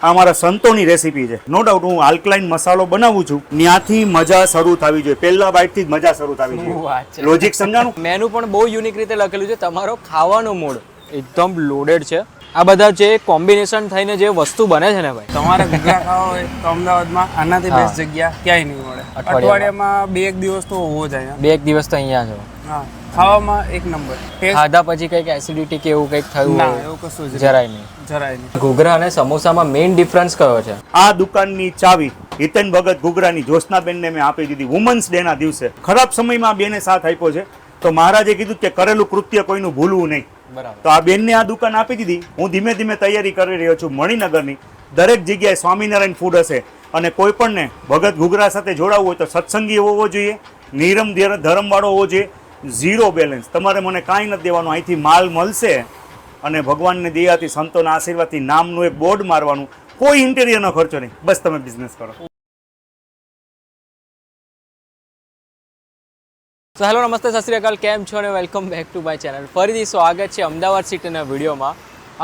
આ મારા સંતોની રેસીપી છે. નો ડાઉટ હું આલ્કલાઇન મસાલો બનાવું છું, ત્યાંથી મજા શરૂ થવી જોઈએ. પહેલા બાઇટથી જ મજા શરૂ થવી જોઈએ. લોજિક સમજાણું? મેનુ પણ બહુ યુનિક રીતે લખેલું છે. તમારો ખાવાનો મૂડ એકદમ લોડેડ છે. આ બધા જે કોમ્બિનેશન થઈને જે વસ્તુ બને છે ને ભાઈ, તમારે ઘૂઘરા ખાવા હોય તો અમદાવાદમાં આનાથી બેસ્ટ જગ્યા ક્યાંય નહીં મળે. અઠવાડિયામાં 2-1 દિવસ તો હોવો જ અહીંયા. 2-1 દિવસ તો અહીંયા છો. હા, ખાવામાં એક નંબર. ખાધા પછી કંઈક એસિડિટી કે એવું કંઈક થયું ના, હોય? એવું કશું જ જરાય નહીં. જરાય નહીં. ઘૂઘરા અને સમોસામાં મેઇન ડિફરન્સ કયો છે? આ દુકાનની ચાવી હિતેન ભગત ઘૂઘરાની જ્યોત્સનાબેનને મેં આપી દીધી વુમન્સ ડે ના દિવસે. ખરાબ સમયમાં બેને સાથ આપ્યો છે, તો મહારાજે કીધું કે કરેલું કૃત્ય કોઈનું ભૂલવું નહીં. બરાબર. તો આ બેનને આ દુકાન આપી દીધી. હું ધીમે ધીમે તૈયારી કરી રહ્યો છું. મણિનગરની દરેક જગ્યાએ સ્વામિનારાયણ ફૂડ હશે, અને કોઈ પણને ભગત ઘૂઘરા સાથે જોડાવવું હોય તો સત્સંગી હોવો જોઈએ, નિરમ ધર્મવાળો હોવો જોઈએ, ઝીરો બેલેન્સ. તમારે મને કાંઈ નથી દેવાનું, અહીંથી માલ મળશે અને ભગવાનની દયાથી સંતોના આશીર્વાદથી નામનું એક બોર્ડ મારવાનું, કોઈ ઇન્ટેરિયરનો ખર્ચો નહીં, બસ તમે બિઝનેસ કરો. તો હેલો, નમસ્તે, સત શ્રી અકાલ, કેમ છો અને welcome back to my channel. ફરીથી સ્વાગત છે અમદાવાદ સિટીના વિડીયોમાં.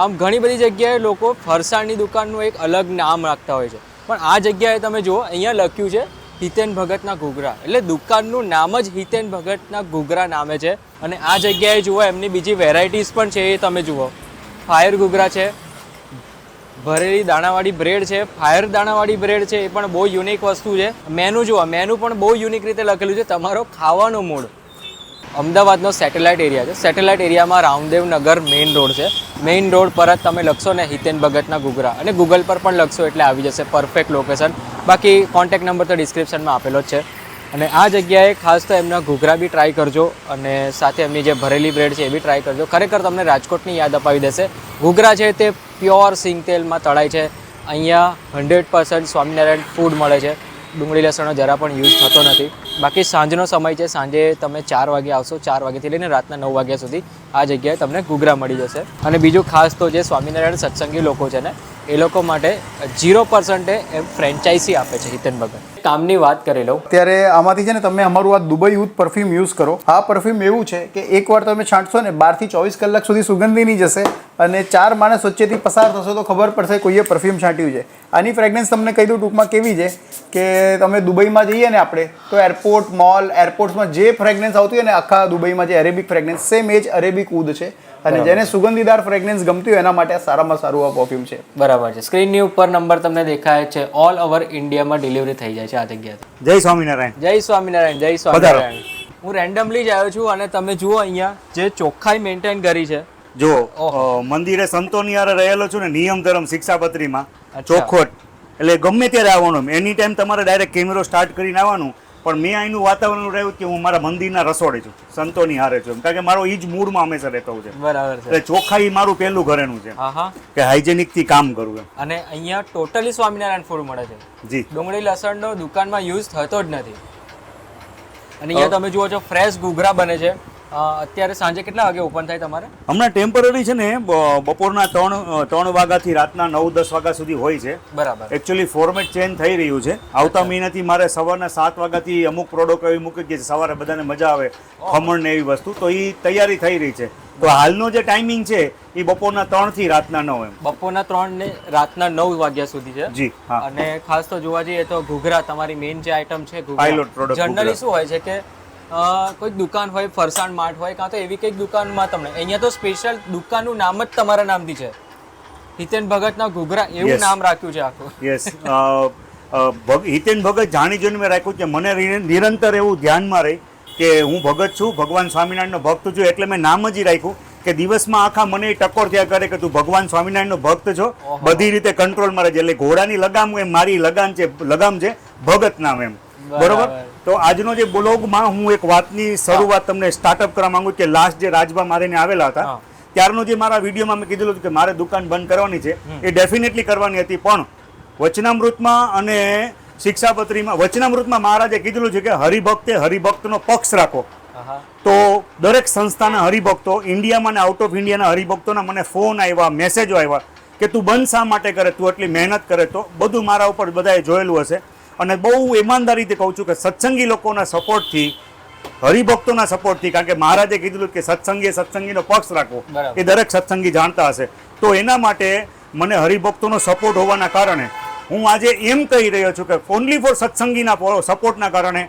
આમ ઘણી બધી જગ્યાએ લોકો ફરસાણની દુકાનનું એક અલગ નામ રાખતા હોય છે, પણ આ જગ્યાએ તમે જુઓ અહીંયા લખ્યું છે હિતેન ભગતના ઘૂઘરા. એટલે દુકાનનું નામ જ હિતેન ભગતના ઘૂઘરા નામે છે. અને આ જગ્યાએ જુઓ એમની બીજી વેરાયટીઝ પણ છે, એ તમે જુઓ. ફાયર ઘૂઘરા છે, ભરેલી દાણાવાળી બ્રેડ છે, ફાયર દાણાવાળી બ્રેડ છે, એ પણ બહુ યુનિક વસ્તુ છે. મેનુ જુઓ, મેનુ પણ બહુ યુનિક રીતે લખેલું છે. તમારો ખાવાનો મૂડ. અમદાવાદનો સેટેલાઇટ એરિયા છે. સેટેલાઇટ એરિયામાં રામદેવ નગર મેઇન રોડ છે. મેઇન રોડ પર જ તમે લખશો ને હિતેન ભગતના ઘૂઘરા, અને ગૂગલ પર પણ લખશો એટલે આવી જશે પરફેક્ટ લોકેશન. બાકી કોન્ટેક્ટ નંબર તો ડિસ્ક્રિપ્શનમાં આપેલો જ છે. અને આ જગ્યાએ ખાસ તો એમના ઘૂઘરા બી ટ્રાય કરજો, અને સાથે એમની જે ભરેલી બ્રેડ છે એ બી ટ્રાય કરજો. ખરેખર તમને રાજકોટની યાદ અપાવી દેશે. ઘૂઘરા છે તે પ્યોર સિંગ તેલમાં તળાય છે. અહીંયા 100% સ્વામિનારાયણ ફૂડ મળે છે. ડુંગળી લસણનો જરા પણ યુઝ થતો નથી. બાકી સાંજનો સમય છે, સાંજે તમે 4 વાગે આવશો, 4 વાગ્યાથી લઈને રાતના 9 વાગ્યા સુધી આ જગ્યાએ તમને ઘૂઘરા મળી જશે. અને બીજું ખાસ તો જે સ્વામિનારાયણ સત્સંગી લોકો છે ને, એ લોકો માટે 0% ફ્રેન્ચાઇઝી આપે છે હિતેન ભગત. કામની વાત કરી લઉં. અત્યારે આમાંથી છે ને તમે અમારું આ દુબઈ યુથ પરફ્યુમ યુઝ કરો. આ પરફ્યુમ એવું છે કે એકવાર તમે છાંટશો ને 12 થી 24 કલાક સુધી સુગંધી નહીં જશે, અને 4 માણસ વચ્ચેથી પસાર થશો તો ખબર પડશે કોઈએ પરફ્યુમ છાંટ્યું છે. આની ફ્રેગ્રન્સ તમને કહી દઉં ટૂંકમાં કેવી છે કે તમે દુબઈમાં જઈએ ને આપણે, તો એરપોર્ટ, મોલ, એરપોર્ટ્સમાં જે ફ્રેગ્રન્સ આવતી હોય ને આખા દુબઈમાં જે અરેબિક ફ્રેગ્રન્સ, સેમ એ જ અરેબિક ઉદ છે. અને જેને સુગંધીદાર ફ્રેગ્રન્સ ગમતી હોય એના માટે સારામાં સારું આ પરફ્યુમ છે. બરાબર છે. સ્ક્રીનની ઉપર નંબર તમને દેખાય છે. ઓલ ઓવર ઇન્ડિયામાં ડિલિવરી થઈ જાય છે આ જગ્યાએ. જય સ્વામિનારાયણ. જય સ્વામિનારાયણ. જય સ્વામિનારાયણ. હું રેન્ડમલી જ આવ્યો છું, અને તમે જુઓ અહીંયા જે ચોખ્ખાઈ મેન્ટેન કરી છે. જો મંદિરે સંતોની હારે રહેલો છું ને, નિયમ ધર્મ શિક્ષાપત્રીમાં ચોખવટ, એટલે ગમે ત્યારે આવવાનું. એની ટાઈમ તમારે ડાયરેક્ટ કેમેરો સ્ટાર્ટ કરીને આવવાનું. પણ મેં અહીંનું વાતાવરણ રહ્યું કે હું મારા મંદિરના રસોડે છું, સંતોની હારે છું, કારણ કે મારો ઈ જ મૂડમાં હંમેશા રહેતો છે. બરાબર છે. એટલે ચોખ્ખાઈ મારું પહેલું ઘરેનું છે, હા હા, કે હાઇજેનિક થી કામ કરવું એમ. અને અહીંયા ટોટલી સ્વામિનારાયણ ફૂડ મળે છે. જી. ડુંગળી લસણનો દુકાનમાં યુઝ થતો જ નથી. અને અહીંયા તમે જુઓ છો ફ્રેશ ઘૂઘરા બને છે. અત્યારે સાંજે કેટલા વાગે ઓપન થાય તમારે? હમણાં ટેમ્પરરી છે ને, બપોરના 3 વાગ્યાથી રાતના 9-10 વાગ્યા સુધી હોય છે. બરાબર. એકચ્યુઅલી ફોર્મેટ ચેન્જ થઈ રહ્યું છે. આવતા મહિનાથી મારે સવારના 7 વાગ્યાથી અમુક પ્રોડક્ટ એવી મૂકી છે સવારે બધાને મજા આવે, ખમણ ને એવી વસ્તુ, તો એ તૈયારી થઈ રહી છે. તો હાલનો જે ટાઈમિંગ છે એ બપોરના 3 થી રાતના 9 એમ. બપોરના 3 ને રાતના 9 વાગ્યા સુધી છે. જી હા. અને ખાસ તો જોવા જઈએ તો ઘૂઘરા તમારી મેઇન જે આઈટમ છે, પાયલોટ પ્રોડક્ટ. જનરલી શું હોય છે કે કોઈ દુકાન હોય, ફરસાણ માર્ટ હોય, કાં તો એવી કંઈક દુકાનમાં તમને, અહીંયા તો સ્પેશિયલ દુકાનનું નામ જ તમારા નામથી છે, હિતેન ભગતના ઘૂઘરા, એવું નામ રાખ્યું છે આખું. યસ. હિતેન ભગત જાણી જોઈને મેં રાખ્યું છે. મને નિરંતર એવું ધ્યાનમાં રહી કે હું ભગત છું, ભગવાન સ્વામિનારાયણનો ભક્ત છું, એટલે મેં નામ જ રાખ્યું કે દિવસમાં આખા મને ટકોર થયા કરે કે તું ભગવાન સ્વામિનારાયણનો ભક્ત છો, બધી રીતે કંટ્રોલમાં રહે છે. એટલે ઘોડાની લગામ એમ મારી લગામ છે ભગત નામ એમ. બરોબર. તો આજનો જે બ્લોગમાં હું એક વાતની શરૂઆત તમને સ્ટાર્ટઅપ કરવા માંગુ કે લાસ્ટ જે રાજભા મારીને આવેલા હતા ત્યારનો જે મારા વિડીયોમાં મેં કીધેલું હતું કે મારે દુકાન બંધ કરવાની છે, એ ડેફિનેટલી કરવાની હતી. પણ વચનામૃતમાં અને શિક્ષાપત્રીમાં, વચનામૃતમાં મહારાજે કીધેલું છે કે હરિભક્તે હરિભક્તનો પક્ષ રાખો. તો દરેક સંસ્થાના હરિભક્તો, ઇન્ડિયામાં ને આઉટ ઓફ ઇન્ડિયાના હરિભક્તોના મને ફોન આવ્યા, મેસેજો આવ્યા કે તું બંધ શા માટે કરે, તું એટલી મહેનત કરે. તો બધું મારા ઉપર બધાએ જોયેલું હશે. અને બહુ ઈમાનદારીથી કહું છું કે સત્સંગી લોકોના સપોર્ટથી, હરિભક્તોના સપોર્ટથી, કારણ કે મહારાજે કીધું કે સત્સંગીનો પક્ષ રાખવો, એ દરેક સત્સંગી જાણતા હશે. તો એના માટે મને હરિભક્તોનો સપોર્ટ હોવાના કારણે હું આજે એમ કહી રહ્યો છું કે ઓનલી ફોર સત્સંગીના સપોર્ટના કારણે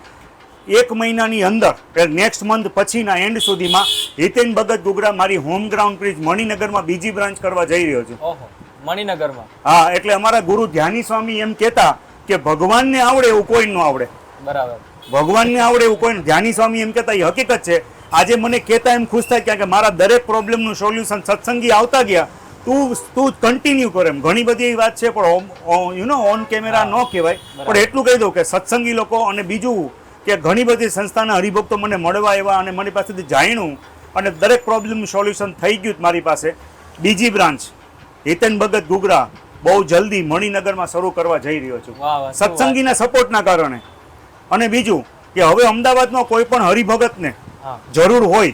1 મહિનાની અંદર નેક્સ્ટ મંથ પછીના એન્ડ સુધીમાં હિતેન ભગત ગુગરા મારી હોમ ગ્રાઉન્ડ બ્રિજ મણિનગરમાં બીજી બ્રાન્ચ કરવા જઈ રહ્યો છું. ઓહો, મણિનગરમાં. હા, એટલે અમારા ગુરુ ધ્યાની સ્વામી એમ કહેતા કે ભગવાનને આવડે એવું કોઈ ન આવડે. બરાબર. ભગવાનને આવડે એવું કોઈ ધ્યાની સ્વામી એમ કહેતા, એ હકીકત છે. આજે મને કહેતા એમ ખુશ થાય કે મારા દરેક પ્રોબ્લેમનું સોલ્યુશન સત્સંગી આવતા ગયા, તું કન્ટિન્યુ કર. એમ ઘણી બધી એવી વાત છે, પણ ઓન કેમેરા ન કહેવાય, પણ એટલું કહી દઉં કે સત્સંગી લોકો અને બીજું કે ઘણી બધી સંસ્થાના હરિભક્તો મને મળવા આવ્યા અને મારી પાસેથી જાણ્યું અને દરેક પ્રોબ્લેમનું સોલ્યુશન થઈ ગયું મારી પાસે. બીજી બ્રાન્ચ હિતેન ભગત ગુગરા બહુ જલ્દી મણિનગરમાં શરૂ કરવા જઈ રહ્યો છું, સત્સંગીના સપોર્ટના કારણે. અને બીજું કે હવે અમદાવાદમાં કોઈ પણ હરિભગતને જરૂર હોય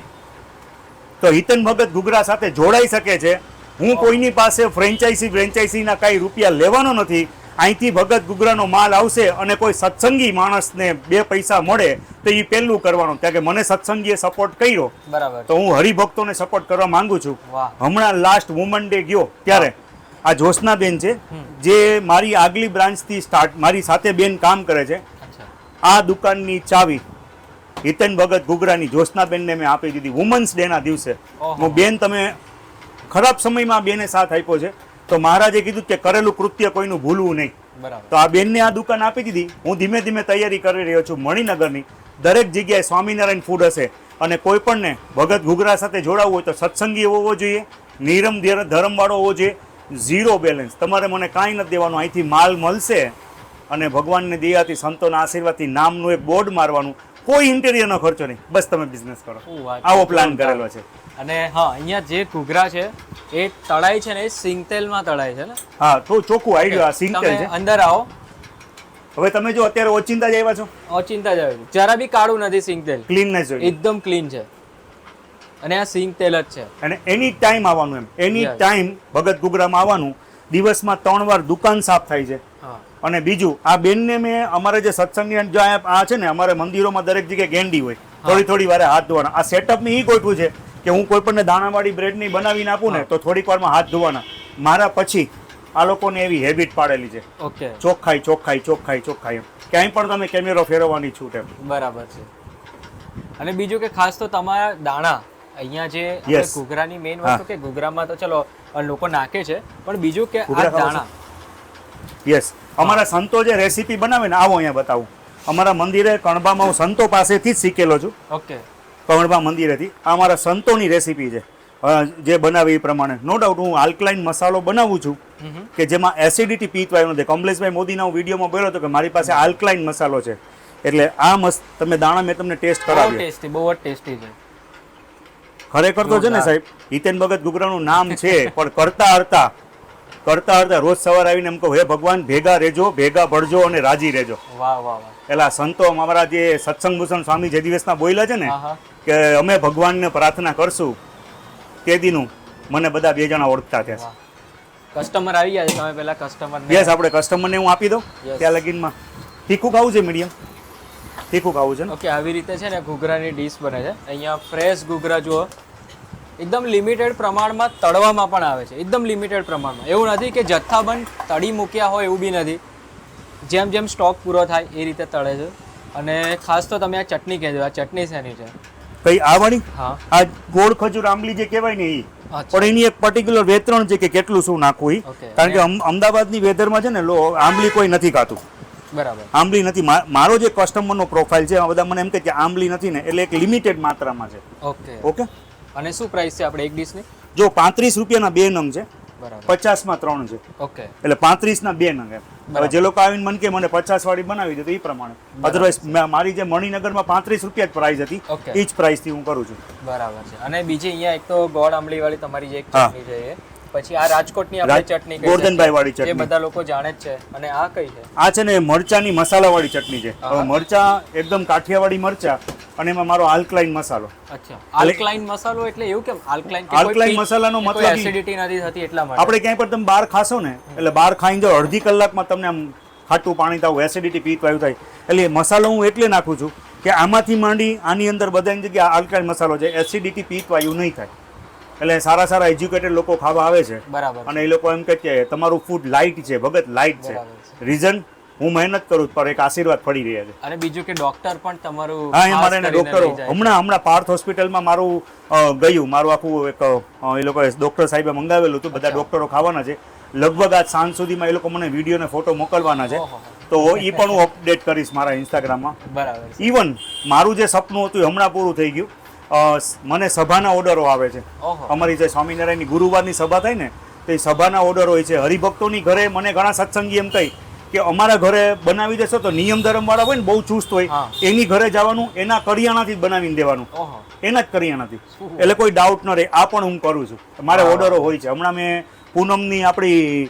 તો હિતેન ભગત ગુગરા સાથે જોડાઈ શકે છે. હું કોઈની પાસે ફ્રેન્ચાઇઝીના કાંઈ રૂપિયા લેવાનો નથી. અહીંથી ભગત ગુગરાનો માલ આવશે અને કોઈ સત્સંગી માણસને 2 પૈસા મળે તો એ પહેલું કરવાનું, કારણ કે મને સત્સંગીએ સપોર્ટ કર્યો, બરાબર, તો હું હરિભક્તોને સપોર્ટ કરવા માંગુ છું. વાહ. હમણાં લાસ્ટ વુમન ડે ગયો ત્યારે આ જ્યોત્સનાબેન છે, જે મારી આગલી બ્રાન્ચથી મારી સાથે બેન કામ કરે છે. આ દુકાનની ચાવી હિતેન ભગત ગુગરાની જ્યોત્સનાબેનને મેં આપી દીધી વુમન્સ ડેના દિવસે. હું બેન, તમે ખરાબ સમયમાં બેને સાથ આપ્યો છે, તો મહારાજે કીધું કે કરેલું કૃત્ય કોઈનું ભૂલવું નહીં. તો આ બેનને આ દુકાન આપી દીધી. હું ધીમે ધીમે તૈયારી કરી રહ્યો છું મણિનગરની. દરેક જગ્યાએ સ્વામિનારાયણ ફૂડ હશે અને કોઈ પણને ભગત ગુગરા સાથે જોડાવવું હોય તો સત્સંગી હોવો જોઈએ, નિરમ ધર્મવાળો હોવો જોઈએ, 0 બેલેન્સ. તમારે મને કાંઈ નથી દેવાનું, અહીંથી માલ મળશે અને ભગવાનની દયાથી, સંતોના આશીર્વાદથી નામનું એક બોર્ડ મારવાનું, કોઈ ઇન્ટિરિયરનો ખર્ચો નહીં, બસ તમે બિઝનેસ કરો. આવો પ્લાન કરેલો છે. અને હા, અહીંયા જે ઘૂઘરા છે એ તળાય છે ને, એ સિંગતેલમાં તળાય છે ને. હા, તો ચોખ્ખું આઈડિયા આ સિંગતેલ છે. અંદર આવો. હવે તમે જો અત્યારે ઓચિંતા જ આવ્યા છો, ઓચિંતા જ આવ્યું, જરા બી કાળું નથી સિંગતેલ, ક્લીનનેસ જોઈએ, એકદમ ક્લીન છે. અને આ સિંગતેલ જ છે. અને એની ટાઈમ આવવાનું, એમ એની ટાઈમ ભગત ગુગરામાં આવવાનું. દિવસમાં 3 વાર દુકાન સાફ થાય છે. અને બીજું, આ બેનને મેં અમારે જે સત્સંગી આ છે ને, અમારે મંદિરોમાં દરેક જગ્યાએ ગેંડી હોય, થોડી વારે હાથ ધોવાના. આ સેટઅપ મેં એ ગોઠવું છે કે હું કોઈ પણ દાણાવાળી બ્રેડ નહીં બનાવીને આપું ને તો થોડીક વારમાં હાથ ધોવાના. મારા પછી આ લોકોને એવી હેબિટ પાડેલી છે, ઓકે, ચોખ્ખાઈ ચોખ્ખાઈ ચોખ્ખાઈ ચોખ્ખાઈ. ક્યાંય પણ તમે કેમેરો ફેરવવાની છૂટ એમ. બરાબર છે. અને બીજું કે ખાસ તો તમારા દાણા અહીંયા જે ઘૂઘરાની મેઇન વસ્તુ કે ઘૂઘરામાં તો ચલો લોકો નાખે છે, પણ બીજું કે આ દાણા. યસ, અમારા સંતો જે રેસીપી બનાવે ને, આવો અહીંયા બતાવું. અમારા મંદિરે કણબામાં હું સંતો પાસેથી જ શીખેલો છું. ઓકે, કણબા મંદિરેથી. આ અમારા સંતોની રેસીપી છે જે બનાવી એ પ્રમાણે. નો ડાઉટ હું આલ્કલાઇન મસાલો બનાવું છું કે જેમાં એસિડિટી પીતવાયું નથી. કમલેશભાઈ મોદીના હું વિડીયોમાં બોલ્યો હતો કે મારી પાસે આલ્કલાઇન મસાલો છે. એટલે આ મસ્ત તમે દાણા મેં તમને ટેસ્ટ કરાવ્યો. ટેસ્ટી, બહુ જ ટેસ્ટી છે ખરેખર તો છે ને સાહેબ, હિતેન ભગત ગુગરાનું નામ છે, પણ કરતા હરતા રોજ સવારે આવીને એમ કહું, હે ભગવાન ભેગા રહેજો, ભેગા ભળજો અને રાજી રહેજો. વાહ વાહ વાહ. પેલા સંતો અમારા જે સત્સંગ ભૂષણ સ્વામી જે દિવસના બોલ્યા છે ને કે અમે ભગવાનને પ્રાર્થના કરશું, તે દીનું મને બધા 2 જણા ઓળખતા થયા. કસ્ટમર આવી ગયા છે, તમે પેલા કસ્ટમર. યસ, આપણે કસ્ટમરને હું આપી દઉં ત્યાં લગીનમાં. તીખું ખાવું છે, મીડિયમ તીખું ખાવું છે ને? ઓકે, આવી રીતે છે ને ઘૂઘરાની ડીશ બને છે. અહીંયા ફ્રેશ ઘૂઘરા જુઓ, એકદમ લિમિટેડ પ્રમાણમાં તળવામાં પણ આવે છે, એકદમ લિમિટેડ પ્રમાણમાં. એવું નથી કે જથ્થાબંધ તળી મૂક્યા હોય, એવું બી નથી. જેમ જેમ સ્ટોક પૂરો થાય એ રીતે તળે છે. અને ખાસ તો તમે આ ચટણી કહેજો, આ ચટણી શેની છે? કઈ આ વાળી? હા, આ ગોળ ખજૂર આંબલી જે કહેવાય ને એ. પણ એની એક પર્ટિક્યુલર વેતરણ છે કે કેટલું શું નાખવું એ. કારણ કે અમદાવાદની વેધરમાં છે ને આંબલી કોઈ નથી ખાતું. બરાબર, આંબલી નથી. મારો જે કસ્ટમરનો પ્રોફાઇલ છે, બધા મને એમ કહે કે આંબલી નથી ને, એટલે એક લિમિટેડ માત્રામાં છે. Okay okay. અને શું પ્રાઇસ છે આપણે એક ડીશની? જો 35 રૂપિયાના 2 નંગ છે, બરાબર, 50માં 3 છે. ઓકે, એટલે 35ના 2 નંગ એમ. હવે જે લોકો આવીને મને કે મને 50 વાળી બનાવી દે તો એ પ્રમાણે. અધરવાઇઝ મારી જે મણિનગરમાં 35 રૂપિયા જ પ્રાઇસ હતી, એ જ પ્રાઇસથી હું કરું છું. બરાબર છે. અને બીજી અહીંયા એક તો ગોળ આંબલી વાળી તમારી જે એક ચટણી છે એ, પછી આ રાજકોટની આપણે ચટણી ગોરધનભાઈ વાળી ચટણી, જે બધા લોકો જાણે જ છે. અને આ કઈ છે? આ છે ને મરચાની મસાલા વાળી ચટણી છે. હવે મરચા એકદમ કાઠિયાવાડી મરચા અને એમાં મારો આલ્કલાઇન મસાલો. અચ્છા, આલ્કલાઇન મસાલો એટલે એવું કેમ? આલ્કલાઇન મસાલાનો મતલબ એસિડિટી નથી થતી એટલા માટે. આપણે ક્યાંય પણ તમે બહાર ખાશો ને, એટલે બહાર ખાઈને જો અડધી કલાકમાં તમને આમ ખાટું પાણી થાવ, એસિડિટી પીતવાયું થાય. એટલે મસાલો હું એટલે નાખું છું કે આમાંથી માંડી આની અંદર બધાની જગ્યાએ આલ્કલાઇન મસાલો છે, એસિડિટી પીતવાયું નહીં થાય. એટલે સારા સારા એજ્યુકેટેડ લોકો ખાવા આવે છે બરાબર અને એ લોકો એમ કહે કે તમારું ફૂડ લાઇટ છે ભગત, લાઇટ છે. બરાબર રીઝન હું મહેનત કરું પર એક આશીર્વાદ પડી રહ્યા છે. અને બીજું કે ડોક્ટર પણ તમારું હા, એ ખાસ મારે કરીને ડોક્ટરો લઈ જાય છે. હમણાં પાર્થ હોસ્પિટલમાં મારું ગયું મારું આખું એક એ લોકોએ ડોક્ટર સાહેબે મંગાવેલું હતું. બધા ડોક્ટરો ખાવાના છે. લગભગ આજ સાંજ સુધીમાં એ લોકો મને વિડીયો ને ફોટો મોકલવાના છે. ઓહો. તો એ પણ હું અપડેટ કરીશ મારા ઇન્સ્ટાગ્રામમાં. બરાબર છે. ઇવન મારું જે સપનું હતું એ હમણાં પૂરું થઈ ગયું. મને સભાના ઓર્ડરો આવે છે. ઓહો. અમારી જે સ્વામિનારાયણની ગુરુવારની સભા થાય ને તો એ સભાના ઓર્ડર હોય છે. હરિભક્તોની ઘરે મને ઘણા સત્સંગી એમ કહી કે અમારા ઘરે બનાવી દેશો તો નિયમ ધર્મવાળા હોય ને બહુ ચુસ્ત હોય હા. એની ઘરે જવાનું, એના કરિયાણાથી જ બનાવીને દેવાનું, ઓહો. એના જ કરિયાણાથી. એટલે કોઈ ડાઉટ ન રહે. આ પણ હું કરું છું. મારે ઓર્ડરો હોય છે. હમણાં મેં પૂનમની આપણી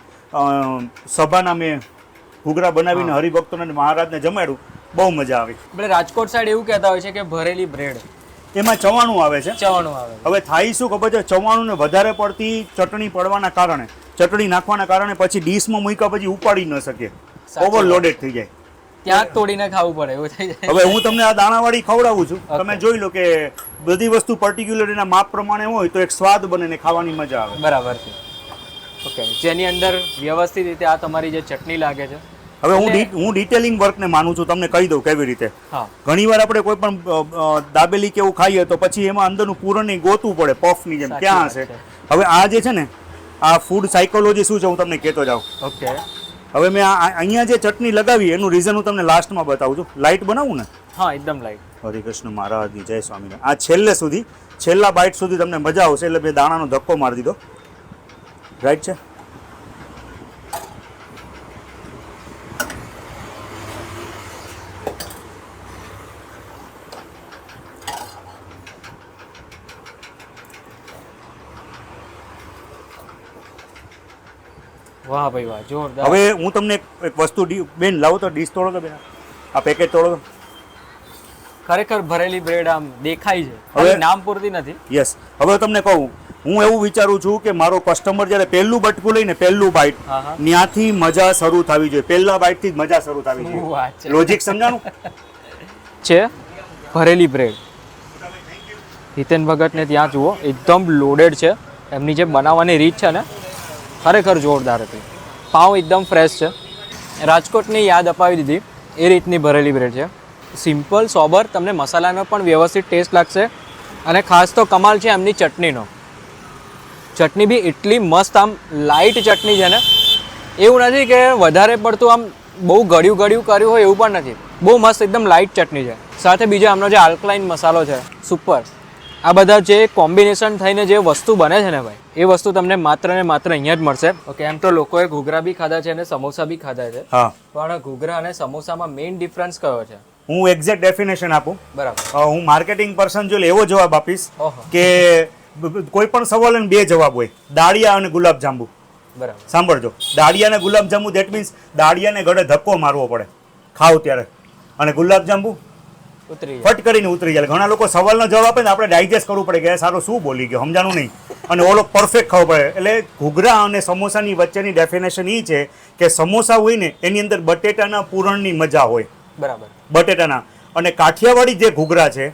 સભાના મેં ઘૂઘરા બનાવીને હરિભક્તોને અને મહારાજને જમાડ્યું. બહુ મજા આવી. આપણે રાજકોટ સાઈડ એવું કહેતા હોય છે કે ભરેલી બ્રેડ એમાં ચવાણું આવે છે. ચવાણું આવે છે. હવે થાય શું ખબર છે, ચવાણું ને વધારે પડતી ચટણી પડવાના કારણે, ચટણી નાખવાના કારણે પછી ડીશમાં મૂક્યા પછી ઉપાડી ન શકે, સાચી ઓવરલોડેડ થઈ જાય. ત્યાં જ તોડીને ખાવું પડે એવું થઈ જાય. હવે હું તમને આ દાણાવાળી ખવડાવું છું. તમે જોઈ લો કે બધી વસ્તુ પર્ટિક્યુલર એના માપ પ્રમાણે હોય તો એક સ્વાદ બને ને ખાવાની મજા આવે. બરાબર છે. ઓકે, જેની અંદર વ્યવસ્થિત રીતે આ તમારી જે ચટણી લાગે છે. હવે હું ડિટેલિંગ વર્કને માનું છું. તમને કહી દઉં કેવી રીતે. હા. ઘણીવાર આપણે કોઈ પણ દાબેલી કે એવું ખાઈએ તો પછી એમાં અંદરનું પૂરણ ગોતવું પડે પફની જેમ. સાચી ક્યાં વાત હશે? છે. હવે આ જે છે ને આ ફૂડ સાયકોલોજી શું છે હું તમને કહેતો જાઉં. ઓકે. હવે મેં અહીંયા જે ચટણી લગાવી એનું રીઝન હું તમને લાસ્ટમાં બતાવું છું. લાઇટ બનાવું ને? હા, એકદમ લાઈટ. હરિકૃષ્ણ મહારાજની જય સ્વામિનારાયણ. આ છેલ્લે સુધી, છેલ્લા બાઇટ સુધી તમને મજા આવશે. એટલે બે દાણાનો ધક્કો મારી દીધો. રાઈટ છે. વાહ ભાઈ વાહ, જોરદાર. હવે હું તમને એક વસ્તુ બેન લાવો તો ડીશ તોડો તો બેન, આ પેકેટ તોડો તો. ખરેખર ભરેલી બ્રેડ આમ દેખાય છે. હવે- હવે નામ પૂરતી નથી. યસ. હવે તમને કહું, હું એવું વિચારું છું કે મારો કસ્ટમર જ્યારે પહેલું બટકું લઈને પહેલું બાઇટ હા, હા. ત્યાંથી મજા શરૂ થવી જોઈએ. પહેલા બાઇટથી જ મજા શરૂ થવી શું વાત છે. જોઈએ. લોજિક સમજાણું? છે ભરેલી બ્રેડ. હિતેન ભગતને ત્યાં જુઓ, એકદમ લોડેડ છે. એમની જે બનાવવાની રીત છે ને ખરેખર જોરદાર હતી. પાઉં એકદમ ફ્રેશ છે. રાજકોટની યાદ અપાવી દીધી એ રીતની ભરેલી બ્રેડ છે. સિમ્પલ, સોબર, તમને મસાલાનો પણ વ્યવસ્થિત ટેસ્ટ લાગશે. અને ખાસ તો કમાલ છે એમની ચટણીનો. ચટણી બી એટલી મસ્ત, આમ લાઇટ ચટણી છે ને, એવું નથી કે વધારે પડતું આમ બહુ ગળ્યું કર્યું હોય એવું પણ નથી. બહુ મસ્ત એકદમ લાઇટ ચટણી છે. સાથે બીજો આમનો જે આલ્કલાઇન મસાલો છે, સુપર. આ બધા જે કોમ્બિનેશન થઈને જે વસ્તુ બને છે ને ભાઈ, એ વસ્તુ તમને માત્ર ને માત્ર અહીંયા જ મળશે. ઓકે, એમ તો લોકોએ ઘૂઘરા બી ખાધા છે અને સમોસા બી ખાધા છે, હા. પણ ઘૂઘરા અને સમોસામાં મેઇન ડિફરન્સ કયો છે? હું એક્ઝેક્ટ ડેફિનેશન આપું. બરાબર. હું માર્કેટિંગ પર્સન જો એવો જવાબ આપીશ ઓહો. કે કોઈ પણ સવાલ બે જવાબ હોય, દાળિયા અને ગુલાબજાંબુ. બરાબર. સાંભળજો, દાળિયા અને ગુલાબજાંબુ, ધેટ મીન્સ દાળિયાને ગળે ધક્કો મારવો પડે ખાવ ત્યારે, અને ગુલાબજાંબુ ઉતરી જાય. ફટ કરીને ઉતરી જાય. ઘણા લોકો સવાલનો જવાબ આપે ને આપણે ડાયજેસ્ટ કરવું પડે કે સારો શું બોલી ગયો, સમજાણું નહીં, અને ઓલો પરફેક્ટ ખાવો પડે. એટલે ઘૂઘરા અને સમોસાની વચ્ચેની ડેફિનેશન એ છે કે સમોસા હોય ને એની અંદર બટેટાના પૂરણની મજા હોય, બરાબર. બટેટાના. અને કાઠિયાવાડી જે ઘૂઘરા છે,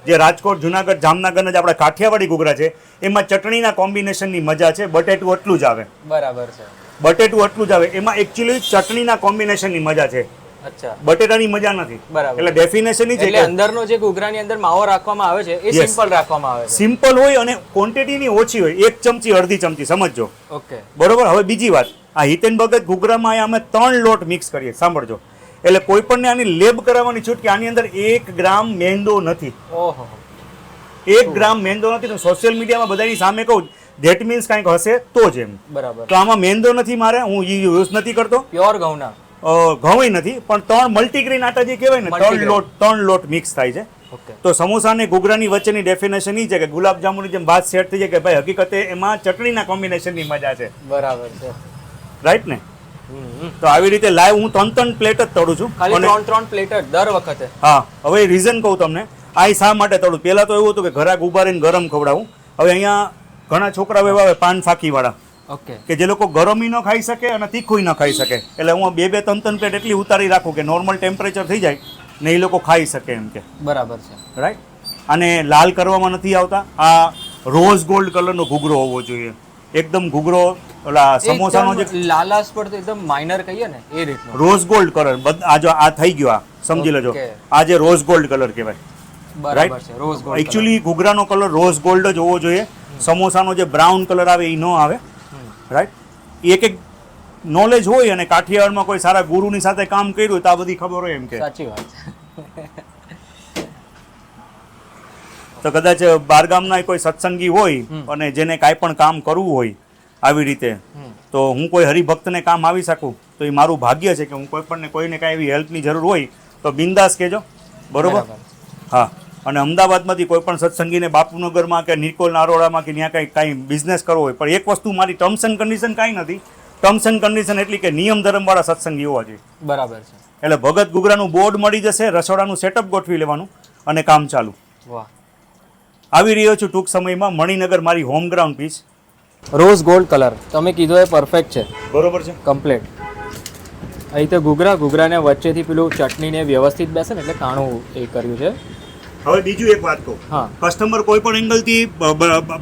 જે રાજકોટ, જુનાગઢ, જામનગરના જે આપણા કાઠિયાવાડી ઘૂઘરા છે, એમાં ચટણીના કોમ્બિનેશનની મજા છે. બટેટું એટલું જ આવે, બરાબર છે. બટેટું એટલું જ આવે. એમાં એકચ્યુઅલી ચટણીના કોમ્બિનેશનની મજા છે, અચ્છા. બટેટાની મજા નથી. બરાબર. એટલે ડેફિનેશન એ છે એટલે કે અંદરનો જે ઘૂઘરાની અંદર માવો રાખવામાં આવે છે એ Yes. સિમ્પલ રાખવામાં આવે છે. સિમ્પલ હોય અને ક્વોન્ટિટીની ઓછી હોય, 1 ચમચી અડધી ચમચી, સમજજો. ઓકે. બરોબર. હવે બીજી વાત, આ હિતેન ભગત ઘૂઘરામાં અમે 3 લોટ મિક્સ કરીએ, સાંભળજો. એટલે કોઈ પણને આની લેબ કરાવવાની છૂટ કે આની અંદર 1 ગ્રામ મેંદો નથી, ઓહો. 1 ગ્રામ મેંદો નથી. તો સોશિયલ મીડિયામાં બધાની સામે કહું ધેટ મીન્સ કાંઈક હશે તો જ એમ. બરાબર. તો આમાં મેંદો નથી, મારે હું યુઝ નથી કરતો, પ્યોર ઘઉંના. ઘઉં નથી, પણ 3 મલ્ટીગ્રેન આટા જે કહેવાય ને, Multigrain. 3 લોટ મિક્સ થાય છે. ઓકે. તો સમોસા અને ઘૂઘરાની વચ્ચેની ડેફિનેશન એ છે કે ગુલાબજાંબુની જેમ વાત સેટ થઈ જાય કે ભાઈ હકીકતે એમાં ચટણીના કોમ્બિનેશનની મજા છે. બરાબર છે. રાઈટ ને? તો આવી રીતે લાઈવ હું 3 પ્લેટ જ તળું છું. ખાલી અને 3 પ્લેટ જ દર વખતે. હા, હવે રીઝન કહું તમને, આ શા માટે તળું. પહેલા તો એવું હતું કે ઘરાક ઉભા રહીને ગરમ ખવડાવું. હવે અહીંયા ઘણા છોકરાઓ એવા આવે પાન ફાંકીવાળા ઓકે. કે જે લોકો ગરમી ન ખાઈ શકે અને તીખું ન ખાઈ શકે. એટલે હું 2-3 પ્લેટ એટલી ઉતારી રાખું કે નોર્મલ ટેમ્પરેચર થઈ જાય ને એ લોકો ખાઈ શકે એમ કે. બરાબર છે. રાઈટ. અને લાલ કરવામાં નથી આવતા. આ રોઝ ગોલ્ડ કલરનો ઘૂઘરો હોવો જોઈએ, એકદમ ઘૂઘરો ઓલા સમોસાનો જે એકદમ લાલાશ પર તો એકદમ માઇનર કહીએ ને એ રીતનો. રોઝ ગોલ્ડ કલર આ જો આ થઈ ગયો, આ સમજી લેજો, Okay. આ જે રોઝ ગોલ્ડ કલર કહેવાય. બરાબર છે, રોઝ ગોલ્ડ. એકચ્યુઅલી ઘૂઘરાનો કલર રોઝ ગોલ્ડ જ હોવો જોઈએ. સમોસાનો જે બ્રાઉન કલર આવે એ ન આવે, રાઈટ. એક એક નોલેજ હોય અને કાઠિયાવાડમાં કોઈ સારા ગુરુની સાથે કામ કર્યું હોય તો આ બધી ખબર હોય એમ કે. સાચી વાત છે. તો કદાચ બારગામના કોઈ સત્સંગી હોય અને જેને કાંઈ પણ કામ કરવું હોય આવી રીતે, તો હું કોઈ હરિભક્તને કામ આવી શકું તો એ મારું ભાગ્ય છે કે હું કોઈ પણ કોઈને કાંઈ એવી હેલ્પની જરૂર હોય તો બિંદાસ કહેજો, બરોબર? હા. અને અમદાવાદમાંથી કોઈ પણ સત્સંગીને બાપુનગરમાં કે નિકોલ નારોડામાં કે ત્યાં કાંઈ બિઝનેસ કરવો હોય, પણ એક વસ્તુ મારી ટર્મ્સ એન્ડ કન્ડિશન કાંઈ નથી. ટર્મ્સ એન્ડ કન્ડિશન એટલી કે નિયમ ધર્મવાળા સત્સંગી હોવા જોઈએ. બરાબર છે. એટલે ભગત ગુગરાનું બોર્ડ મળી જશે, રસોડાનું સેટઅપ ગોઠવી લેવાનું અને કામ ચાલુ. વાહ. આવી રહ્યો છું ટૂંક સમયમાં મણિનગર, મારી home ground peace. Rose gold colour તમે કીધો એ પરફેક્ટ છે, બરોબર છે, કમ્પ્લીટ. અહીં તો ઘૂઘરાને વચ્ચેથી પેલું ચટણીને વ્યવસ્થિત બેસે ને એટલે કાણું એ કર્યું છે. હવે બીજું એક વાત કહું, હા. કસ્ટમર કોઈ પણ એંગલથી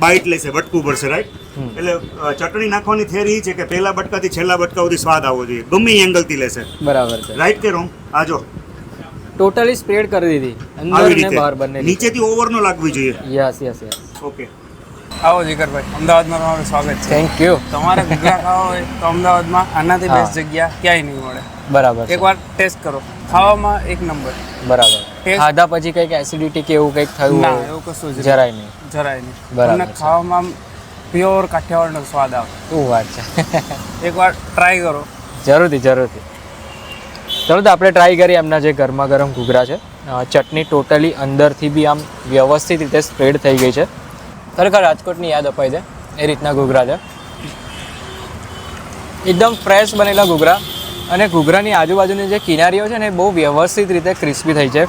બાઇટ લેશે, બટકું પડશે, રાઈટ. એટલે ચટણી નાખવાની થિયરી છે કે પહેલા બટકાથી છેલ્લા બટકા સુધી સ્વાદ આવવો જોઈએ, ગમે એ એંગલથી લેશે, બરાબર છે. રાઈટ કે રોંગ? આ જો ટોટલી સ્પ્રેડ કરી દીધી આવી અંદર ને રીતે બહાર બંને. નીચેથી ઓવર ન લાગવી જોઈએ. Yes yes yes. ઓકે. આવો જીગરભાઈ, અમદાવાદમાં તમારું સ્વાગત છે. Thank you. તમારે ઘૂઘરા ખાવા હોય તો અમદાવાદમાં આનાથી બેસ્ટ જગ્યા ક્યાંય નહીં મળે. બરાબર છે. એકવાર ટેસ્ટ કરો, ખાવામાં એક નંબર. બરાબર. Taste- ખાધા પછી કંઈક એસિડિટી કે એવું કંઈક થયું ના, હોય? એવું કશું જ જરાય નહીં. જરાય નહીં. બરાબર તમને છે. ખાવામાં પ્યોર કાઠિયાવાડનો સ્વાદ આવે. શું વાત છે. એકવાર ટ્રાય કરો. જરૂરથી જરૂરથી. ચલો તો આપણે ટ્રાય કરીએ એમના જે ગરમા ગરમ ઘૂઘરા છે. ચટણી ટોટલી અંદરથી બી આમ વ્યવસ્થિત રીતે સ્પ્રેડ થઈ ગઈ છે. ખરેખર રાજકોટની યાદ અપાઈ દે એ રીતના ઘૂઘરા છે. એકદમ ફ્રેશ બનેલા ઘૂઘરા, અને ઘૂઘરાની આજુબાજુની જે કિનારીઓ છે ને એ બહુ વ્યવસ્થિત રીતે ક્રિસ્પી થઈ છે.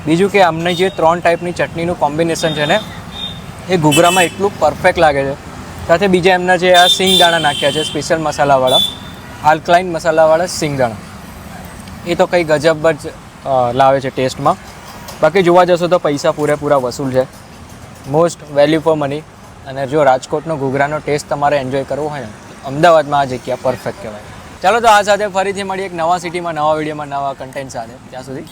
બીજું કે આમને જે 3 ટાઈપની ચટણીનું કોમ્બિનેશન છે ને એ ઘૂઘરામાં એટલું પરફેક્ટ લાગે છે. સાથે બીજા એમના જે આ સિંગદાણા નાખ્યા છે, સ્પેશિયલ મસાલાવાળા, આલ્કલાઇન મસાલાવાળા સિંગદાણા, એ તો કંઈ ગજબ જ લાવે છે ટેસ્ટમાં. બાકી જોવા જશો તો પૈસા પૂરેપૂરા વસૂલ છે, મોસ્ટ વેલ્યુ ફોર મની. અને જો રાજકોટનો ઘૂઘરાનો ટેસ્ટ તમારે એન્જોય કરવો હોય ને તો અમદાવાદમાં આ જગ્યા પરફેક્ટ કહેવાય. ચાલો તો આ સાથે ફરીથી મળીએ એક નવા સિટીમાં, નવા વિડીયોમાં, નવા કન્ટેન્ટ સાથે. ત્યાં સુધી